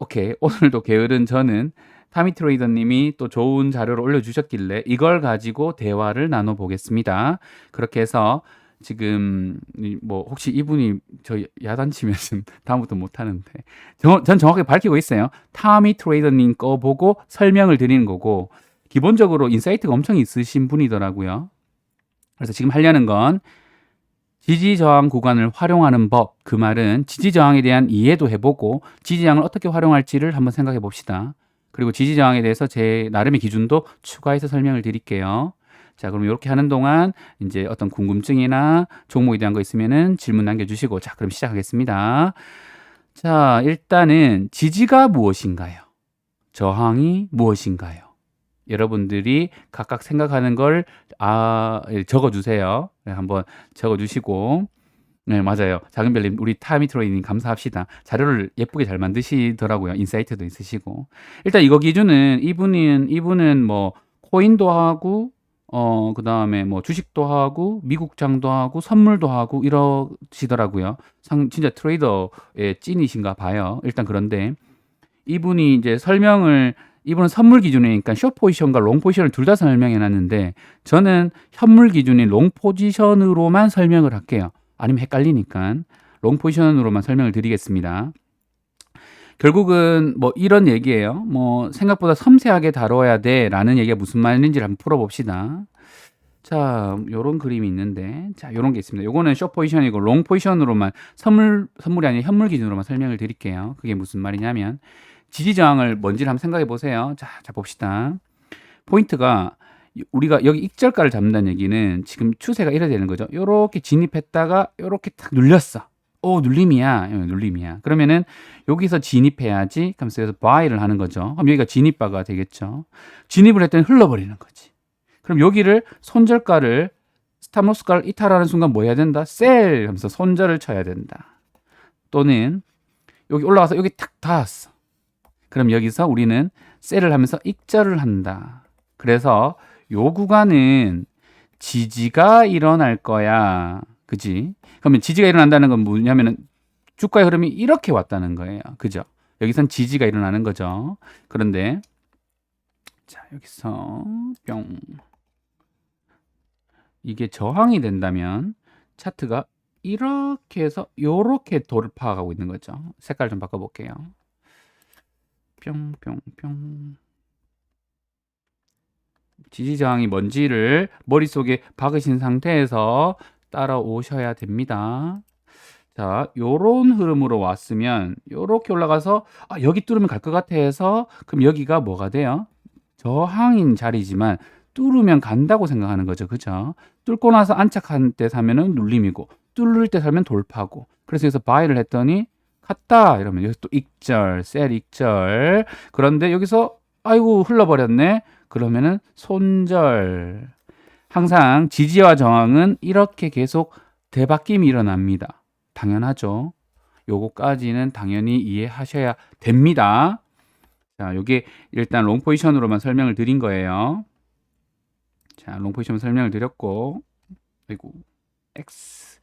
오케이. 오늘도 게으른 저는 타미 트레이더님이 또 좋은 자료를 올려주셨길래 이걸 가지고 대화를 나눠보겠습니다. 그렇게 해서 지금 뭐 혹시 이분이 저 야단치면 다음부터 못하는데 전 정확하게 밝히고 있어요. 타미 트레이더님 거 보고 설명을 드리는 거고 기본적으로 인사이트가 엄청 있으신 분이더라고요. 그래서 지금 하려는 건 지지저항 구간을 활용하는 법, 그 말은 지지저항에 대한 이해도 해보고 지지저항을 어떻게 활용할지를 한번 생각해 봅시다. 그리고 지지저항에 대해서 제 나름의 기준도 추가해서 설명을 드릴게요. 자, 그럼 이렇게 하는 동안 이제 어떤 궁금증이나 종목에 대한 거 있으면은 질문 남겨주시고, 자, 그럼 시작하겠습니다. 자, 일단은 지지가 무엇인가요? 저항이 무엇인가요? 여러분들이 각각 생각하는 걸 적어주세요. 네, 한번 적어주시고. 네, 맞아요. 작은별님, 우리 타미 트레이닝 감사합시다. 자료를 예쁘게 잘 만드시더라고요. 인사이트도 있으시고. 일단 이거 기준은 이분은 뭐 코인도 하고 그 다음에 뭐 주식도 하고 미국장도 하고 선물도 하고 이러시더라고요. 진짜 트레이더의 찐이신가 봐요. 일단 그런데 이분이 이제 이분은 선물 기준이니까 숏 포지션과 롱 포지션을 둘 다 설명해 놨는데 저는 현물 기준인 롱 포지션으로만 설명을 할게요. 아니면 헷갈리니까 롱 포지션으로만 설명을 드리겠습니다. 결국은 뭐 이런 얘기예요. 뭐 생각보다 섬세하게 다뤄야 돼라는 얘기가 무슨 말인지를 한번 풀어봅시다. 자, 요런 그림이 있는데, 자, 요런 게 있습니다. 요거는 숏 포지션이고 롱 포지션으로만 선물이 아니라 현물 기준으로만 설명을 드릴게요. 그게 무슨 말이냐면 지지 저항을 뭔지를 한번 생각해 보세요. 자, 봅시다. 포인트가 우리가 여기 익절가를 잡는다는 얘기는 지금 추세가 이래 되는 거죠. 요렇게 진입했다가 요렇게 탁 눌렸어. 오, 눌림이야. 눌림이야. 그러면은 여기서 진입해야지. 그래서 buy를 하는 거죠. 그럼 여기가 진입바가 되겠죠. 진입을 했더니 흘러버리는 거지. 그럼 여기를 손절가를 스탑로스가를 이탈하는 순간 뭐 해야 된다? 셀 하면서 손절을 쳐야 된다. 또는 여기 올라와서 여기 탁 닿았어. 그럼 여기서 우리는 셀을 하면서 익절을 한다. 그래서 요 구간은 지지가 일어날 거야. 그지? 그러면 지지가 일어난다는 건 뭐냐면은 주가의 흐름이 이렇게 왔다는 거예요. 그죠? 여기선 지지가 일어나는 거죠. 그런데 자, 여기서 뿅. 이게 저항이 된다면 차트가 이렇게 해서 요렇게 돌파하고 있는 거죠. 색깔 좀 바꿔볼게요. 뿅뿅뿅. 지지저항이 뭔지를 머릿속에 박으신 상태에서 따라오셔야 됩니다. 자, 요런 흐름으로 왔으면 요렇게 올라가서 여기 뚫으면 갈 것 같아 해서 그럼 여기가 뭐가 돼요? 저항인 자리지만 뚫으면 간다고 생각하는 거죠. 그죠? 뚫고 나서 안착한 때 사면은 눌림이고 뚫을 때 사면 돌파고 그래서 여기서 바이를 했더니 갔다 이러면 여기서 또 익절, 셀 익절. 그런데 여기서 아이고 흘러버렸네. 그러면은 손절. 항상 지지와 저항은 이렇게 계속 대바뀜이 일어납니다. 당연하죠. 요거까지는 당연히 이해하셔야 됩니다. 자, 요게 일단 롱 포지션으로만 설명을 드린 거예요. 자, 롱 포지션 설명을 드렸고, 아이고, X.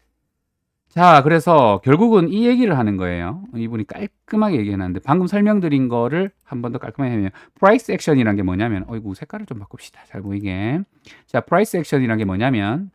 자, 그래서 결국은 이 얘기를 하는 거예요. 이분이 깔끔하게 얘기해놨는데 방금 설명드린 거를 한 번 더 깔끔하게 하면 프라이스 액션이란 게 뭐냐면 어이구 색깔을 좀 바꿉시다. 잘 보이게. 자, 프라이스 액션이란 게 뭐냐면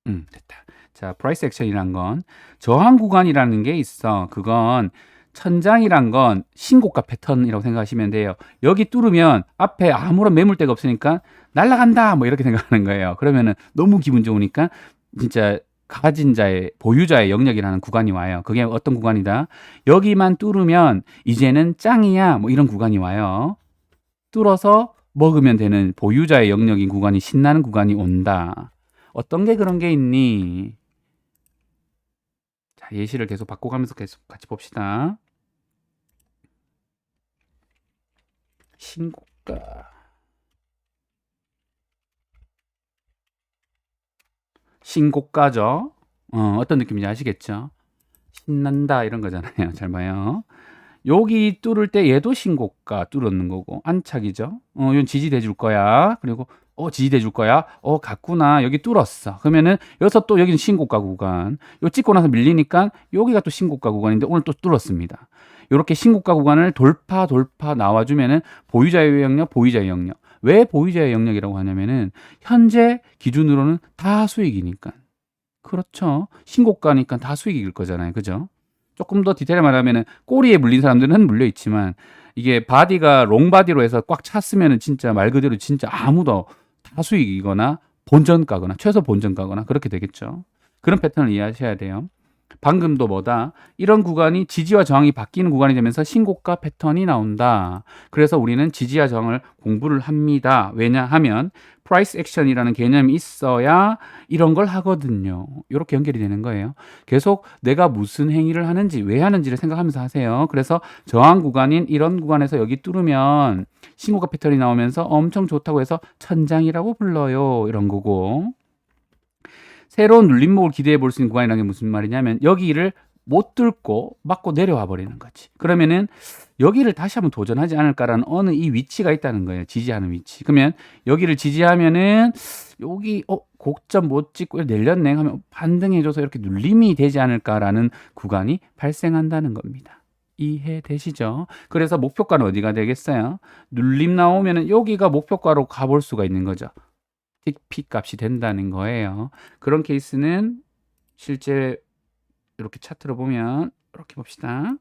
됐다. 자, 프라이스 액션이란 건 저항 구간이라는 게 있어. 그건 천장이란 건 신고가 패턴이라고 생각하시면 돼요. 여기 뚫으면 앞에 아무런 매물대가 없으니까 날아간다 뭐 이렇게 생각하는 거예요. 그러면은 너무 기분 좋으니까 진짜 가진 자의 보유자의 영역이라는 구간이 와요. 그게 어떤 구간이다? 여기만 뚫으면 이제는 짱이야 뭐 이런 구간이 와요. 뚫어서 먹으면 되는 보유자의 영역인 구간이 신나는 구간이 온다. 어떤 게 그런 게 있니? 자, 예시를 계속 바꿔가면서 계속 같이 봅시다. 신고가. 신고가죠. 어떤 느낌인지 아시겠죠? 신난다 이런 거잖아요. 잘 봐요. 여기 뚫을 때 얘도 신고가 뚫었는 거고 안착이죠. 이건 지지돼 줄 거야. 그리고 지지돼 줄 거야. 갔구나. 여기 뚫었어. 그러면은 여기서 또 여기는 신고가 구간. 요 찍고 나서 밀리니까 여기가 또 신고가 구간인데 오늘 또 뚫었습니다. 요렇게 신고가 구간을 돌파 나와주면은 보유자의 영역, 보유자의 영역. 왜 보유자의 영역이라고 하냐면은 현재 기준으로는 다 수익이니까. 그렇죠. 신고가니까 다 수익일 거잖아요. 그죠? 조금 더 디테일을 말하면은 꼬리에 물린 사람들은 물려 있지만 이게 바디가 롱바디로 해서 꽉 찼으면은 진짜 말 그대로 진짜 아무도 다 수익이거나 본전가거나 최소 본전가거나 그렇게 되겠죠. 그런 패턴을 이해하셔야 돼요. 방금도 뭐다? 이런 구간이 지지와 저항이 바뀌는 구간이 되면서 신고가 패턴이 나온다. 그래서 우리는 지지와 저항을 공부를 합니다. 왜냐하면 프라이스 액션이라는 개념이 있어야 이런 걸 하거든요. 이렇게 연결이 되는 거예요. 계속 내가 무슨 행위를 하는지, 왜 하는지를 생각하면서 하세요. 그래서 저항 구간인 이런 구간에서 여기 뚫으면 신고가 패턴이 나오면서 엄청 좋다고 해서 천장이라고 불러요. 이런 거고. 새로운 눌림목을 기대해 볼 수 있는 구간이라는 게 무슨 말이냐면 여기를 못 뚫고 맞고 내려와 버리는 거지. 그러면은 여기를 다시 한번 도전하지 않을까라는 어느 이 위치가 있다는 거예요. 지지하는 위치. 그러면 여기를 지지하면은 여기 곡점 못 찍고 내렸네 하면 반등해줘서 이렇게 눌림이 되지 않을까라는 구간이 발생한다는 겁니다. 이해되시죠? 그래서 목표가는 어디가 되겠어요? 눌림 나오면은 여기가 목표가로 가볼 수가 있는 거죠. TP 값이 된다는 거예요. 그런 케이스는 실제 이렇게 차트로 보면 이렇게 봅시다.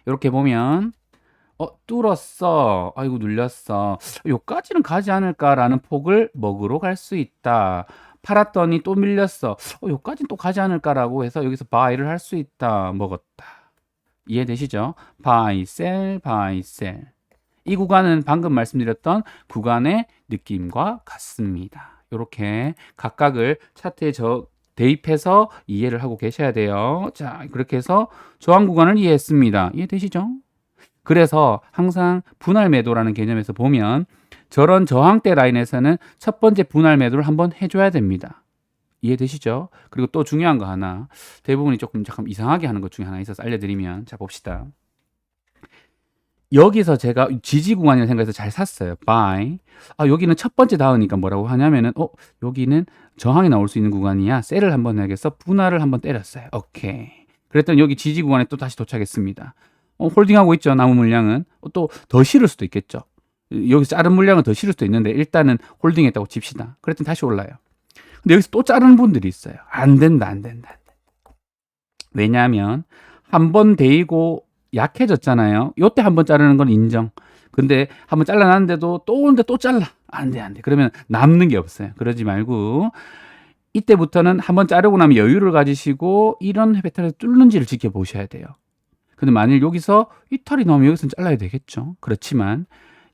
이렇게 보면 뚫었어. 아이고 눌렸어. 요까지는 가지 않을까라는 폭을 먹으러 갈 수 있다. 팔았더니 또 밀렸어. 요까지는 또 가지 않을까라고 해서 여기서 바이를 할 수 있다. 먹었다. 이해되시죠? 바이, 셀, 바이, 셀. 이 구간은 방금 말씀드렸던 구간의 느낌과 같습니다. 이렇게 각각을 차트에 대입해서 이해를 하고 계셔야 돼요. 자, 그렇게 해서 저항 구간을 이해했습니다. 이해되시죠? 그래서 항상 분할 매도라는 개념에서 보면 저런 저항대 라인에서는 첫 번째 분할 매도를 한번 해줘야 됩니다. 이해되시죠? 그리고 또 중요한 거 하나, 대부분이 조금 잠깐 이상하게 하는 것 중에 하나 있어서 알려드리면, 자 봅시다. 여기서 제가 지지 구간이라고 생각해서 잘 샀어요. buy. 여기는 첫 번째 닿으니까 뭐라고 하냐면은 여기는 저항이 나올 수 있는 구간이야. 셀을 한번 해야겠어. 분할을 한번 때렸어요. 오케이. 그랬더니 여기 지지 구간에 또 다시 도착했습니다. 홀딩하고 있죠. 남은 물량은. 또 더 실을 수도 있겠죠. 여기서 자른 물량은 더 실을 수도 있는데 일단은 홀딩했다고 칩시다. 그랬더니 다시 올라요. 근데 여기서 또 자르는 분들이 있어요. 안 된다, 안 된다. 왜냐하면 한 번 데이고 약해졌잖아요. 요때 한번 자르는 건 인정. 근데 한번 잘라놨는데도 또 오는데 또 잘라. 안 돼, 안 돼. 그러면 남는 게 없어요. 그러지 말고 이때부터는 한번 자르고 나면 여유를 가지시고 이런 패턴을 뚫는지를 지켜보셔야 돼요. 근데 만일 여기서 이탈이 나오면 여기서는 잘라야 되겠죠. 그렇지만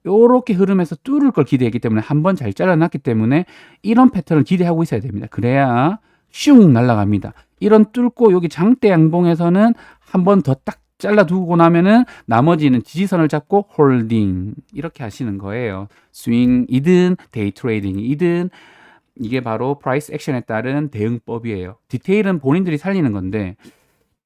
요렇게 흐름에서 뚫을 걸 기대했기 때문에 한번 잘 잘라놨기 때문에 이런 패턴을 기대하고 있어야 됩니다. 그래야 슝 날아갑니다. 이런 뚫고 여기 장대 양봉에서는 한 번 더 딱 잘라두고 나면은 나머지는 지지선을 잡고 홀딩 이렇게 하시는 거예요. 스윙이든 데이 트레이딩이든 이게 바로 프라이스 액션에 따른 대응법이에요. 디테일은 본인들이 살리는 건데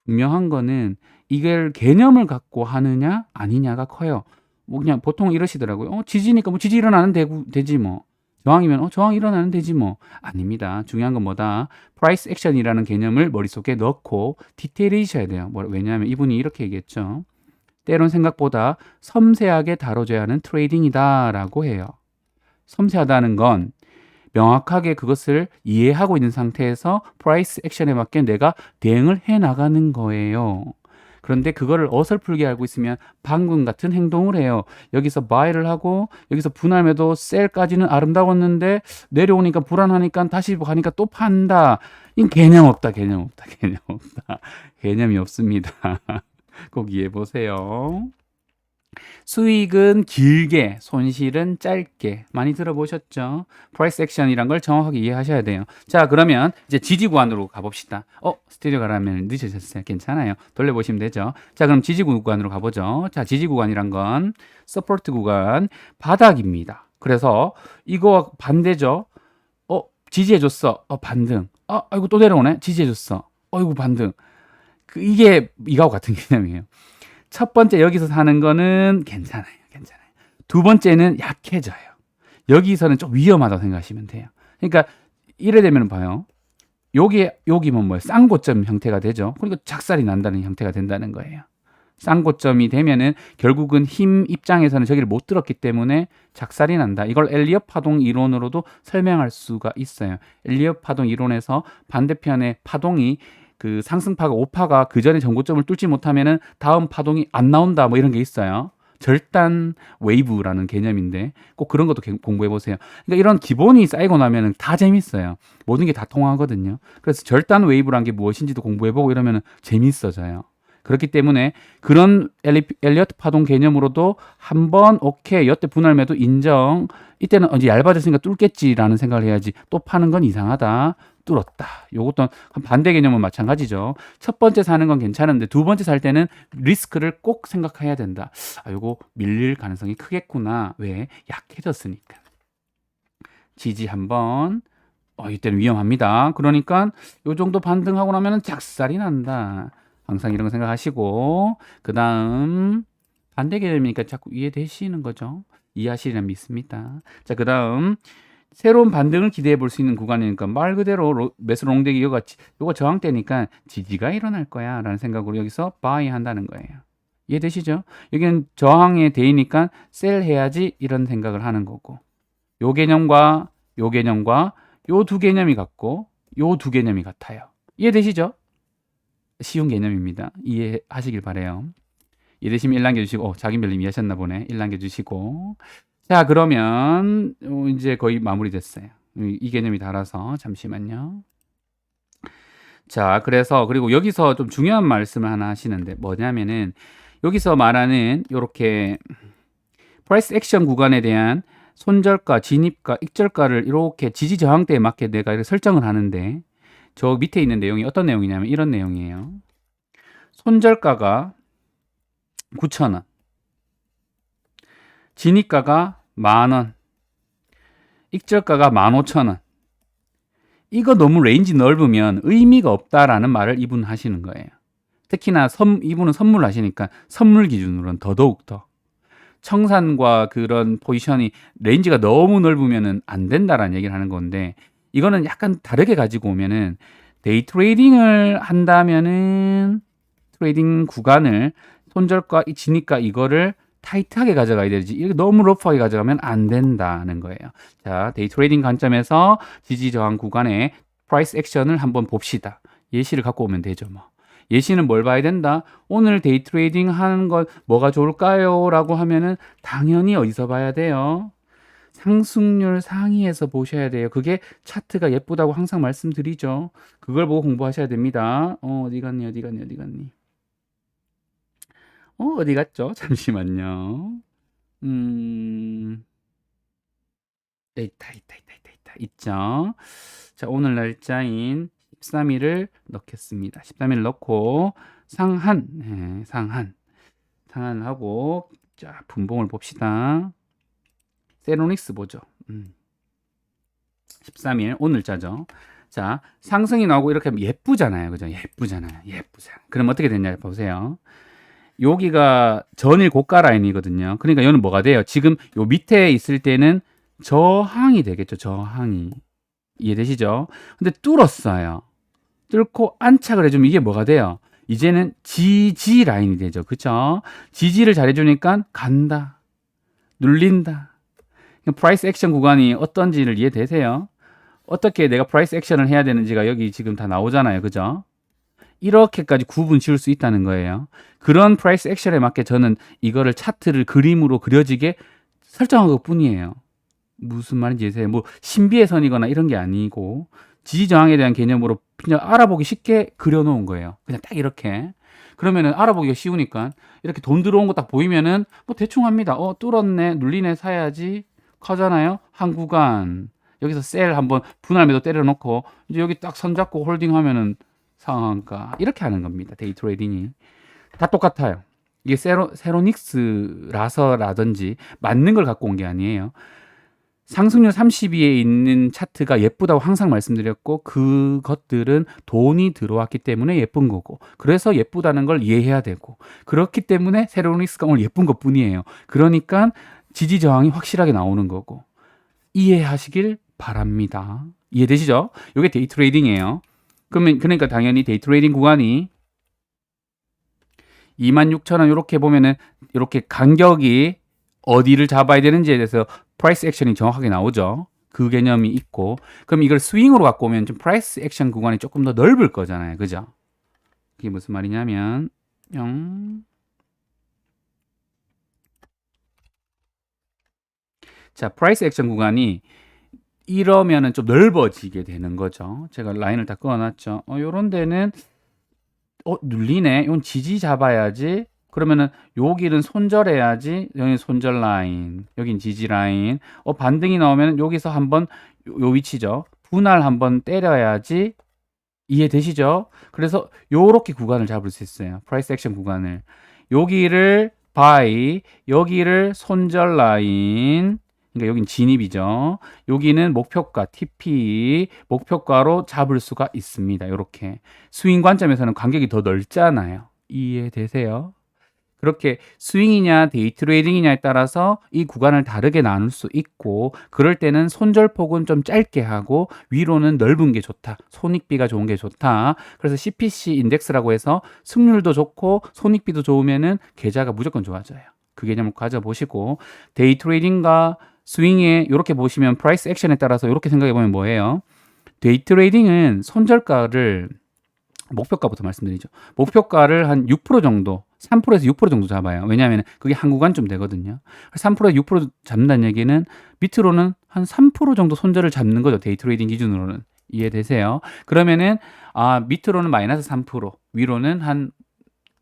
분명한 거는 이걸 개념을 갖고 하느냐 아니냐가 커요. 뭐 그냥 보통 이러시더라고요. 지지니까 뭐 지지 일어나는 되지 뭐. 저항이면 저항 일어나는 되지 뭐. 아닙니다. 중요한 건 뭐다? 프라이스 액션이라는 개념을 머릿속에 넣고 디테일해지셔야 돼요. 왜냐하면 이분이 이렇게 얘기했죠. 때론 생각보다 섬세하게 다뤄져야 하는 트레이딩이다라고 해요. 섬세하다는 건 명확하게 그것을 이해하고 있는 상태에서 프라이스 액션에 맞게 내가 대응을 해 나가는 거예요. 그런데 그거를 어설프게 알고 있으면 방금 같은 행동을 해요. 여기서 buy를 하고 여기서 분할 매도 셀까지는 아름다웠는데 내려오니까 불안하니까 다시 가니까 또 판다. 이 개념 없다. 개념 없다. 개념 없다. 개념이 없습니다. 꼭 이해해 보세요. 수익은 길게, 손실은 짧게. 많이 들어보셨죠? 프라이스 액션이란 걸 정확하게 이해하셔야 돼요. 자, 그러면 이제 지지 구간으로 가봅시다. 스튜디오 가라면 늦으셨어요. 괜찮아요. 돌려보시면 되죠. 자, 그럼 지지 구간으로 가보죠. 자, 지지 구간이란 건 서포트 구간, 바닥입니다. 그래서 이거와 반대죠. 지지해줬어. 반등. 아이고 또 내려오네. 지지해줬어. 아이고 반등. 이게 이거와 같은 개념이에요. 첫 번째 여기서 사는 거는 괜찮아요. 괜찮아요. 두 번째는 약해져요. 여기서는 좀 위험하다고 생각하시면 돼요. 그러니까 이래 되면 봐요. 여기면 뭐예요? 쌍고점 형태가 되죠. 그러니까 작살이 난다는 형태가 된다는 거예요. 싼 고점이 되면은 결국은 힘 입장에서는 저기를 못 들었기 때문에 작살이 난다. 이걸 엘리엇 파동 이론으로도 설명할 수가 있어요. 엘리엇 파동 이론에서 반대편의 파동이 그 상승파가 5파가 그 전에 전고점을 뚫지 못하면은 다음 파동이 안 나온다. 뭐 이런 게 있어요. 절단 웨이브라는 개념인데 꼭 그런 것도 공부해 보세요. 그러니까 이런 기본이 쌓이고 나면은 다 재밌어요. 모든 게 다 통하거든요. 그래서 절단 웨이브란 게 무엇인지도 공부해 보고 이러면은 재밌어져요. 그렇기 때문에 그런 엘리어트 파동 개념으로도 한번 오케이 여태 분할 매도 인정, 이때는 이제 얇아졌으니까 뚫겠지라는 생각을 해야지 또 파는 건 이상하다, 뚫었다. 요것도 반대 개념은 마찬가지죠. 첫 번째 사는 건 괜찮은데 두 번째 살 때는 리스크를 꼭 생각해야 된다. 아, 요거 밀릴 가능성이 크겠구나. 왜? 약해졌으니까. 지지 한번, 이때는 위험합니다. 그러니까 요 정도 반등하고 나면은 작살이 난다. 항상 이런 거 생각하시고, 그 다음 반대 개념이니까 자꾸 이해되시는 거죠. 이해하시리라 믿습니다. 자, 그 다음 새로운 반등을 기대해 볼 수 있는 구간이니까 말 그대로 매수 롱대기 요거 저항대니까 지지가 일어날 거야 라는 생각으로 여기서 바이 한다는 거예요. 이해되시죠? 여기는 저항에 대이니까 셀 해야지 이런 생각을 하는 거고, 요 개념과 요 개념과 요 두 개념이 같고 요 두 개념이 같아요. 이해되시죠? 쉬운 개념입니다. 이해하시길 바래요. 이해되시면 1 남겨주시고, 자기별님 이해하셨나 보네. 1 남겨주시고. 자, 그러면 이제 거의 마무리됐어요. 이 개념이 달아서 잠시만요. 자, 그래서 그리고 여기서 좀 중요한 말씀을 하나 하시는데 뭐냐면은 여기서 말하는 요렇게 프라이스 액션 구간에 대한 손절가, 진입가, 익절가를 이렇게 지지 저항대에 맞게 내가 이렇게 설정을 하는데 저 밑에 있는 내용이 어떤 내용이냐면 이런 내용이에요. 손절가가 9,000원, 진입가가 10,000원, 익절가가 15,000원. 이거 너무 레인지 넓으면 의미가 없다라는 말을 이분 하시는 거예요. 특히나 이분은 선물 하시니까 선물 기준으로는 더더욱 더 청산과 그런 포지션이 레인지가 너무 넓으면은 안 된다라는 얘기를 하는 건데, 이거는 약간 다르게 가지고 오면은 데이 트레이딩을 한다면은 트레이딩 구간을 손절가, 진입가 이거를 타이트하게 가져가야 되지, 이게 너무 러프하게 가져가면 안 된다는 거예요. 자, 데이 트레이딩 관점에서 지지 저항 구간의 프라이스 액션을 한번 봅시다. 예시를 갖고 오면 되죠, 뭐. 예시는 뭘 봐야 된다? 오늘 데이 트레이딩 하는 건 뭐가 좋을까요? 라고 하면은 당연히 어디서 봐야 돼요? 상승률 상위에서 보셔야 돼요. 그게 차트가 예쁘다고 항상 말씀드리죠. 그걸 보고 공부하셔야 됩니다. 어디 갔니? 어디 갔니? 어디 갔니? 어디 갔죠? 잠시만요. 있다. 있죠? 자, 오늘 날짜인 13일을 넣겠습니다. 13일 넣고 상한, 상한을 하고, 자, 분봉을 봅시다. 세로닉스 보죠. 13일 오늘자죠. 자, 상승이 나오고 이렇게 하면 예쁘잖아요. 그죠? 예쁘잖아요. 그럼 어떻게 되냐 보세요. 여기가 전일 고가 라인이거든요. 그러니까 여기는 뭐가 돼요? 지금 요 밑에 있을 때는 저항이 되겠죠. 저항이. 이해되시죠? 근데 뚫었어요. 뚫고 안착을 해주면 이게 뭐가 돼요? 이제는 지지 라인이 되죠. 그쵸? 지지를 잘해주니까 간다, 눌린다. 프라이스 액션 구간이 어떤지를 이해되세요? 어떻게 내가 프라이스 액션을 해야 되는지가 여기 지금 다 나오잖아요. 그죠? 이렇게까지 구분 지을 수 있다는 거예요. 그런 프라이스 액션에 맞게 저는 이거를 차트를 그림으로 그려지게 설정한 것 뿐이에요. 무슨 말인지 아세요? 뭐 신비의 선이거나 이런 게 아니고 지지 저항에 대한 개념으로 그냥 알아보기 쉽게 그려놓은 거예요. 그냥 딱 이렇게. 그러면은 알아보기가 쉬우니까 이렇게 돈 들어온 거 딱 보이면은 뭐 대충 합니다. 뚫었네, 눌리네, 사야지. 하잖아요. 한 구간 여기서 셀 한번 분할 매도 때려놓고 이제 여기 딱 선 잡고 홀딩하면은 상한가, 이렇게 하는 겁니다. 데이 트레이딩이 다 똑같아요. 이게 세로닉스라서라든지 맞는 걸 갖고 온 게 아니에요. 상승률 30위에 있는 차트가 예쁘다고 항상 말씀드렸고, 그것들은 돈이 들어왔기 때문에 예쁜 거고, 그래서 예쁘다는 걸 이해해야 되고, 그렇기 때문에 세로닉스가 오늘 예쁜 것 뿐이에요. 그러니까 지지 저항이 확실하게 나오는 거고, 이해하시길 바랍니다. 이해되시죠? 이게 데이 트레이딩이에요. 그러니까 당연히 데이 트레이딩 구간이 26,000원 이렇게 보면은 이렇게 간격이 어디를 잡아야 되는지에 대해서 프라이스 액션이 정확하게 나오죠. 그 개념이 있고, 그럼 이걸 스윙으로 갖고 오면 좀 프라이스 액션 구간이 조금 더 넓을 거잖아요. 그죠? 그게 무슨 말이냐면 자, 프라이스 액션 구간이 이러면은 좀 넓어지게 되는 거죠. 제가 라인을 다 그어놨죠. 요런 데는 눌리네. 이건 지지 잡아야지. 그러면은 여기는 손절해야지. 여기 손절 라인, 여긴 지지 라인. 반등이 나오면 여기서 한번 요 위치죠. 분할 한번 때려야지. 이해되시죠? 그래서 요렇게 구간을 잡을 수 있어요. 프라이스 액션 구간을. 여기를 바이, 여기를 손절 라인. 그러니까 여긴 진입이죠. 여기는 목표가 TP, 목표가로 잡을 수가 있습니다. 이렇게 스윙 관점에서는 간격이 더 넓잖아요. 이해되세요? 그렇게 스윙이냐 데이 트레이딩이냐에 따라서 이 구간을 다르게 나눌 수 있고, 그럴 때는 손절폭은 좀 짧게 하고 위로는 넓은 게 좋다. 손익비가 좋은 게 좋다. 그래서 CPC 인덱스라고 해서 승률도 좋고 손익비도 좋으면은 계좌가 무조건 좋아져요. 그 개념을 가져보시고, 데이 트레이딩과 스윙에 이렇게 보시면 프라이스 액션에 따라서 이렇게 생각해 보면 뭐예요? 데이 트레이딩은 손절가를, 목표가부터 말씀드리죠. 목표가를 한 6% 정도, 3%에서 6% 정도 잡아요. 왜냐하면 그게 한 구간쯤 되거든요. 3%에서 6% 잡는다는 얘기는 밑으로는 한 3% 정도 손절을 잡는 거죠. 데이 트레이딩 기준으로는. 이해되세요? 그러면은 밑으로는 마이너스 3%, 위로는 한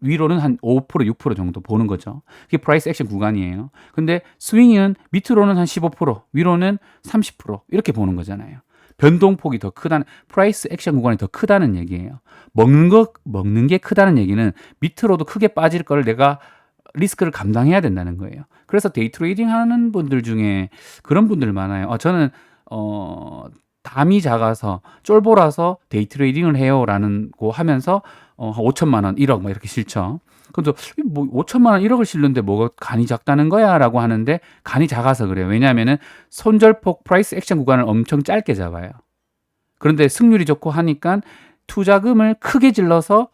5%, 6% 정도 보는 거죠. 그게 프라이스 액션 구간이에요. 근데 스윙은 밑으로는 한 15%, 위로는 30% 이렇게 보는 거잖아요. 변동폭이 더 크다는, 프라이스 액션 구간이 더 크다는 얘기예요. 먹는 게 크다는 얘기는 밑으로도 크게 빠질 걸 내가 리스크를 감당해야 된다는 거예요. 그래서 데이 트레이딩 하는 분들 중에 그런 분들 많아요. 저는 담이 작아서 쫄보라서 데이 트레이딩을 해요라는 거 하면서 한 5천만 원, 1억 막 이렇게 실죠. 근데 뭐 5천만 원, 1억을 실는데 뭐가 간이 작다는 거야라고 하는데, 간이 작아서 그래요. 왜냐하면은 손절폭 프라이스 액션 구간을 엄청 짧게 잡아요. 그런데 승률이 좋고 하니까 투자금을 크게 질러서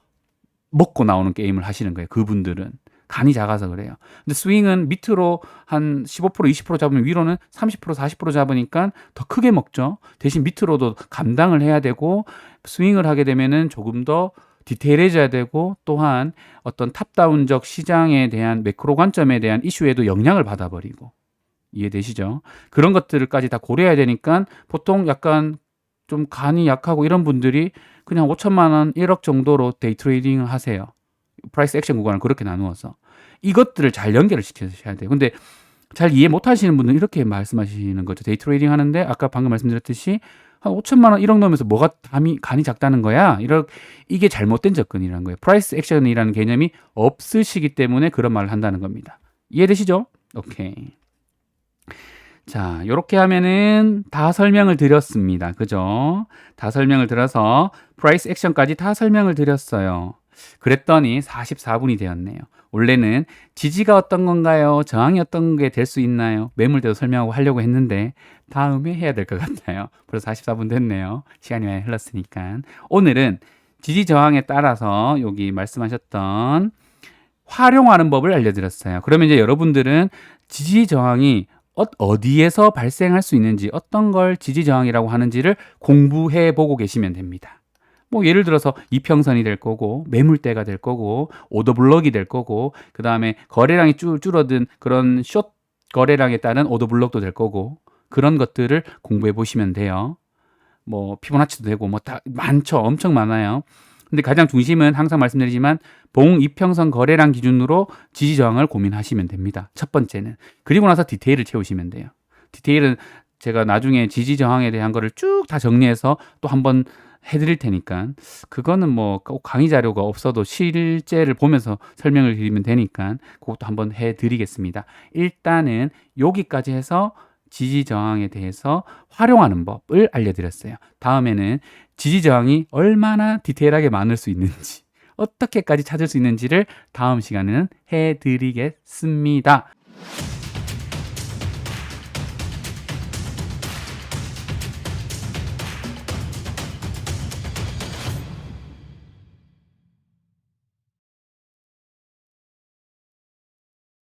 먹고 나오는 게임을 하시는 거예요. 그분들은 간이 작아서 그래요. 근데 스윙은 밑으로 한 15%, 20% 잡으면 위로는 30%, 40% 잡으니까 더 크게 먹죠. 대신 밑으로도 감당을 해야 되고, 스윙을 하게 되면은 조금 더 디테일해져야 되고, 또한 어떤 탑다운적 시장에 대한 매크로 관점에 대한 이슈에도 영향을 받아버리고. 이해되시죠? 그런 것들까지 다 고려해야 되니까 보통 약간 좀 간이 약하고 이런 분들이 그냥 5천만 원, 1억 정도로 데이 트레이딩을 하세요. 프라이스 액션 구간을 그렇게 나누어서. 이것들을 잘 연결을 시켜주셔야 돼요. 근데 잘 이해 못 하시는 분들은 이렇게 말씀하시는 거죠. 데이 트레이딩 하는데 아까 방금 말씀드렸듯이 한 5천만 원, 1억 넣으면서 뭐가 간이 작다는 거야? 이게 잘못된 접근이라는 거예요. 프라이스 액션이라는 개념이 없으시기 때문에 그런 말을 한다는 겁니다. 이해되시죠? 오케이. 자, 요렇게 하면은 다 설명을 드렸습니다. 그죠? 다 설명을 드려서 프라이스 액션까지 다 설명을 드렸어요. 그랬더니 44분이 되었네요. 원래는 지지가 어떤 건가요? 저항이 어떤 게 될 수 있나요? 매물대도 설명하고 하려고 했는데 다음에 해야 될 것 같아요. 벌써 44분 됐네요. 시간이 많이 흘렀으니까. 오늘은 지지 저항에 따라서 여기 말씀하셨던 활용하는 법을 알려드렸어요. 그러면 이제 여러분들은 지지 저항이 어디에서 발생할 수 있는지, 어떤 걸 지지 저항이라고 하는지를 공부해 보고 계시면 됩니다. 뭐 예를 들어서 이평선이 될 거고, 매물대가 될 거고, 오더블럭이 될 거고, 그 다음에 거래량이 줄어든 그런 숏 거래량에 따른 오더블럭도 될 거고, 그런 것들을 공부해 보시면 돼요. 뭐 피보나치도 되고 뭐 다 많죠. 엄청 많아요. 근데 가장 중심은 항상 말씀드리지만 봉 이평선 거래량 기준으로 지지 저항을 고민하시면 됩니다. 첫 번째는. 그리고 나서 디테일을 채우시면 돼요. 디테일은 제가 나중에 지지 저항에 대한 거를 쭉 다 정리해서 또 한번 해드릴 테니까, 그거는 뭐 꼭 강의 자료가 없어도 실제를 보면서 설명을 드리면 되니까 그것도 한번 해드리겠습니다. 일단은 여기까지 해서 지지 저항에 대해서 활용하는 법을 알려드렸어요. 다음에는 지지 저항이 얼마나 디테일하게 많을 수 있는지, 어떻게까지 찾을 수 있는지를 다음 시간에는 해드리겠습니다.